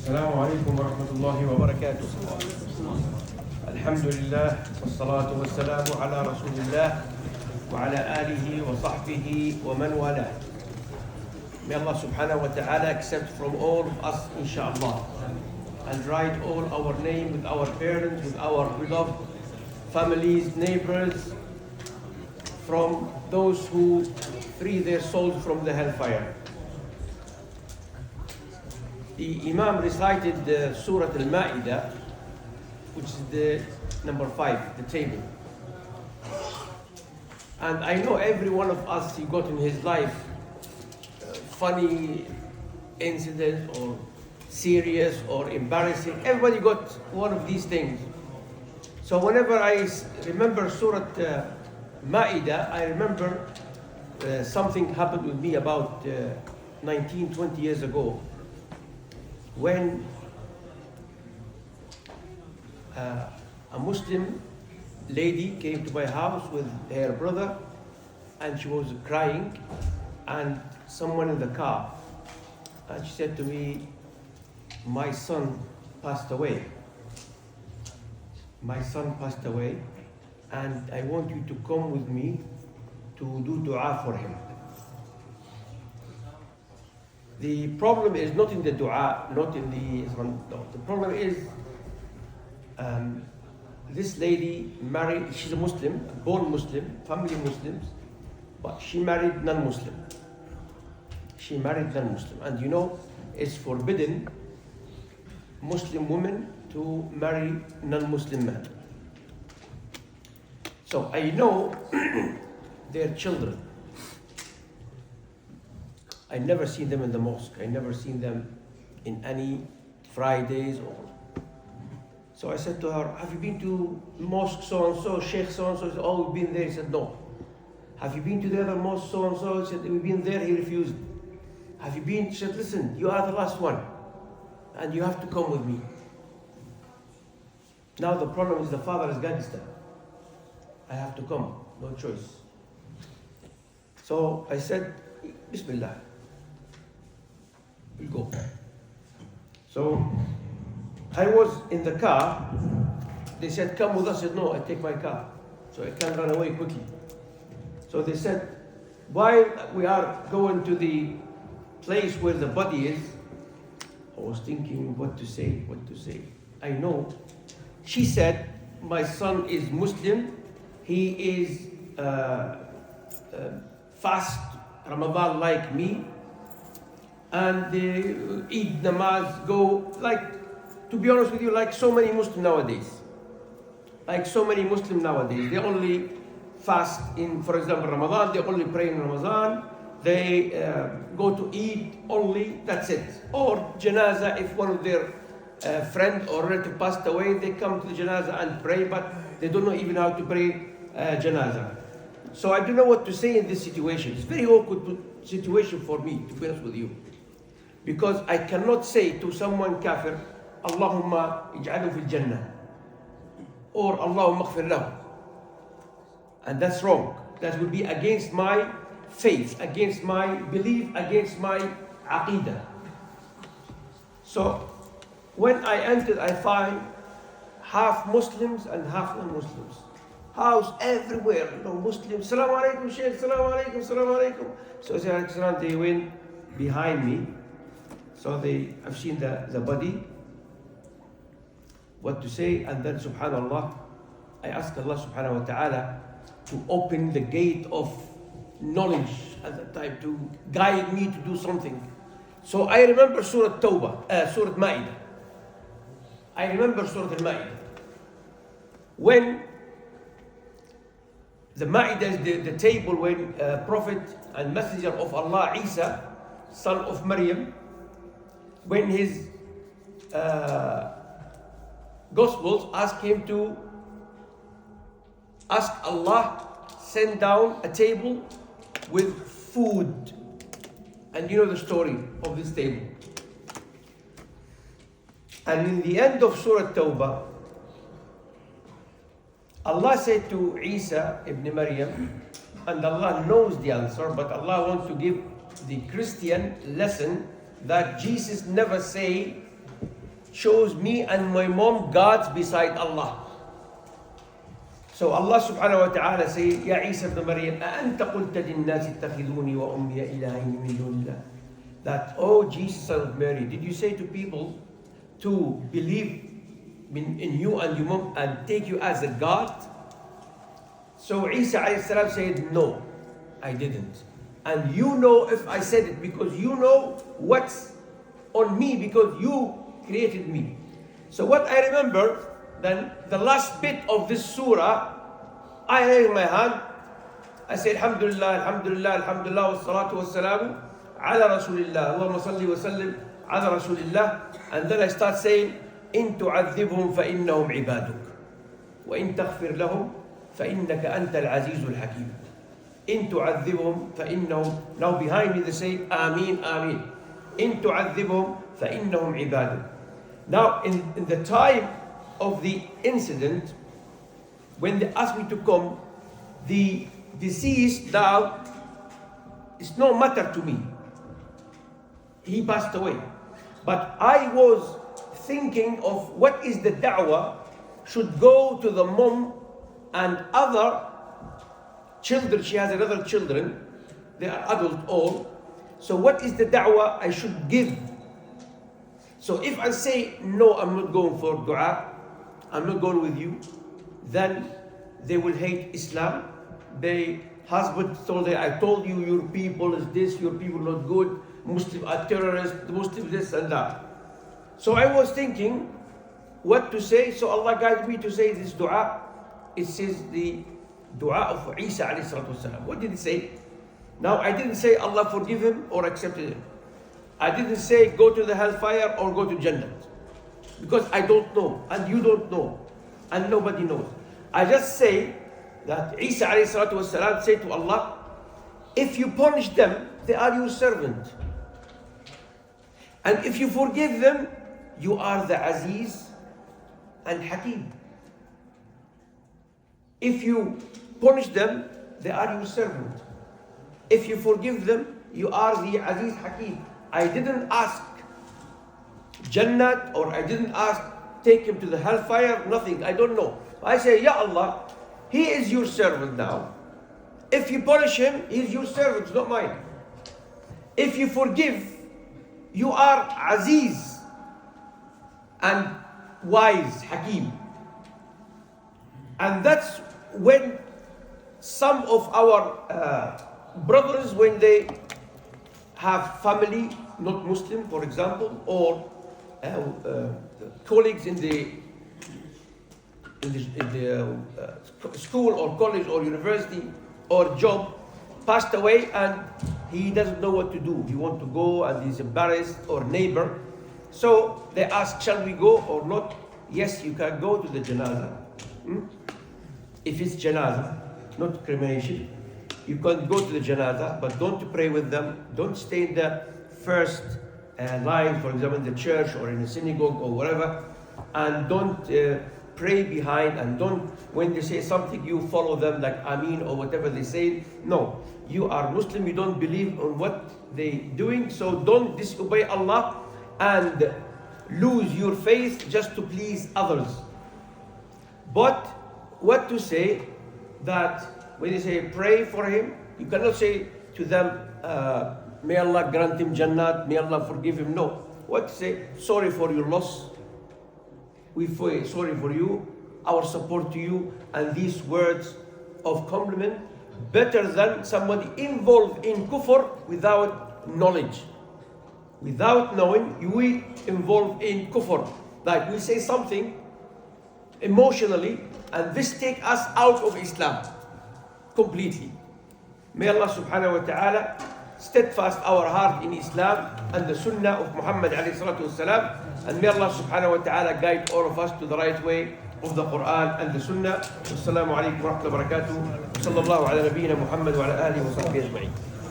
السلام عليكم ورحمة الله وبركاته. الحمد لله والصلاة والسلام على رسول الله وعلى آله وصحبه ومن والاه. May Allah subhanahu wa ta'ala accept from all of us, inshallah, and write all our name with our parents, with our beloved families, neighbors, from those who free their souls from the hellfire. The Imam recited the Surah Al-Maidah, which is the number 5, the table. And I know every one of us, he got in his life funny incident or serious or embarrassing. Everybody got one of these things. So whenever I remember Surah Ma'idah, I remember something happened with me about 19, 20 years ago, when a Muslim lady came to my house with her brother, and she was crying, and someone in the car, and she said to me, my son passed away. My son passed away, and I want you to come with me to do dua for him. The problem is not in the dua, not in the Islam. No. The problem is this lady married, she's a Muslim, born Muslim, family Muslims, but she married non-Muslim. She married non-Muslim. And you know, it's forbidden Muslim women to marry non-Muslim men. So I know their children. I never seen them in the mosque. I never seen them in any Fridays or. So I said to her, have you been to mosque so-and-so, Sheikh so-and-so? She said, oh, we've been there. He said, no. Have you been to the other mosque so-and-so? He said, we've been there. He refused. Have you been? She said, listen, you are the last one, and you have to come with me. Now the problem is the father is gangster. I have to come, no choice. So I said, Bismillah. We'll go. So I was in the car. They said, come with us. I said, no, I take my car, so I can run away quickly. So they said, while we are going to the place where the body is, I was thinking what to say. I know. She said, my son is Muslim. He is fast Ramadan like me, and they eat namaz, go, like, to be honest with you, like so many Muslims nowadays. They only fast in, for example, Ramadan, they only pray in Ramadan, they go to eat only, that's it. Or janazah, if one of their friend or relative passed away, they come to the janazah and pray, but they don't know even how to pray janazah. So I don't know what to say in this situation. It's a very awkward situation for me, to be honest with you. Because I cannot say to someone kafir, Allahumma ij'alu fil jannah, or Allahumma ighfir lahu. And that's wrong. That would be against my faith, against my belief, against my aqidah. So when I entered, I find half Muslims and half non-Muslims. House everywhere, Muslims. Assalamu alaikum, Sheikh. Assalamu alaikum, assalamu alaikum. So they went behind me. So I've seen the body, what to say, and then subhanallah, I asked Allah subhanahu wa ta'ala to open the gate of knowledge at that time, to guide me to do something. So I remember Surah Ma'idah. I remember Surah Al-Maidah. When the Ma'idah is the table when Prophet and Messenger of Allah, Isa, son of Maryam, when his Gospels ask him to ask Allah, send down a table with food. And you know the story of this table. And in the end of Surah Tawbah, Allah said to Isa ibn Maryam, and Allah knows the answer, but Allah wants to give the Christian lesson that Jesus never say shows me and my mom gods beside Allah. So Allah subhanahu wa ta'ala says, Ya Isa ibn Maryam, أَأَنْتَ قُلْتَ لِلنَّاسِ اتَّخِذُونِي وَأُمِّيَ إِلَهَيْنِ مِن دُونِ اللَّهِ. That, oh Jesus, son of Mary, did you say to people to believe in you and your mom and take you as a God? So Isa alayhi salam said, no, I didn't. And you know if I said it because you know what's on me because you created me. So what I remember, then the last bit of this surah, I raised my hand, I said, Alhamdulillah, Alhamdulillah, Alhamdulillah, wa salatu wa salamu ala Rasulillah, Allahumma salli wa sallim ala Rasulillah. And then I start saying, إن تعذبهم فإنهم عبادك وإن تغفر لهم فإنك أنت العزيز الحكيم. إن تعذبهم فإنهم. Now behind me they say آمين آمين. إن تعذبهم فإنهم عبادك. Now in the time of the incident, when they asked me to come, the deceased now, it's no matter to me. He passed away. But I was thinking of what is the da'wah should go to the mom and other children. She has other children, they are adult all. So what is the da'wah I should give? So if I say no, I'm not going for dua, I'm not going with you, then they will hate Islam. The husband told her, I told you your people is this, your people not good, Muslims are terrorists, Muslims this and that. So I was thinking what to say, so Allah guided me to say this dua. It says the dua of Isa alayhi salatu wasalam. What did it say? Now I didn't say Allah forgive him or accepted him. I didn't say go to the hellfire or go to Jannah. Because I don't know, and you don't know, and nobody knows. I just say that Isa alayhi salatu wasalam said to Allah, if you punish them, they are your servant. And if you forgive them, you are the Aziz and Hakim. If you punish them, they are your servant. If you forgive them, you are the Aziz Hakim. I didn't ask Jannat or I didn't ask take him to the hellfire, nothing, I don't know. I say, Ya Allah, he is your servant now. If you punish him, he is your servant, not mine. If you forgive, you are Aziz and wise, Hakim. And that's when some of our brothers, when they have family, not Muslim, for example, or colleagues in the school or college or university or job, passed away and he doesn't know what to do. He wants to go and he's embarrassed, or neighbor. So they ask, shall we go or not? Yes, you can go to the janazah. If it's janazah, not cremation, you can go to the janazah, but don't pray with them. Don't stay in the first line, for example, in the church or in a synagogue or whatever. And don't pray behind, and don't, when they say something, you follow them like Ameen or whatever they say. No, you are Muslim, you don't believe on what they're doing, so don't disobey Allah and lose your faith just to please others. But what to say that when you say pray for him, you cannot say to them, may Allah grant him Jannat, may Allah forgive him. No. What to say? Sorry for your loss. We feel sorry for you, our support to you, and these words of compliment, better than somebody involved in kufr without knowledge. Without knowing, we involved in kufr. Like we say something emotionally, and this take us out of Islam completely. May Allah subhanahu wa ta'ala steadfast our heart in Islam and the Sunnah of Muhammad alayhi salatu wasalam, and may Allah subhanahu wa ta'ala guide all of us to the right way of the Quran and the Sunnah. Wassalamu alaikum wa rahmatullahi wa barakatuh. Sallallahu ala nabiyyina Muhammad wa ala alihi wa sahbihi ajma'in.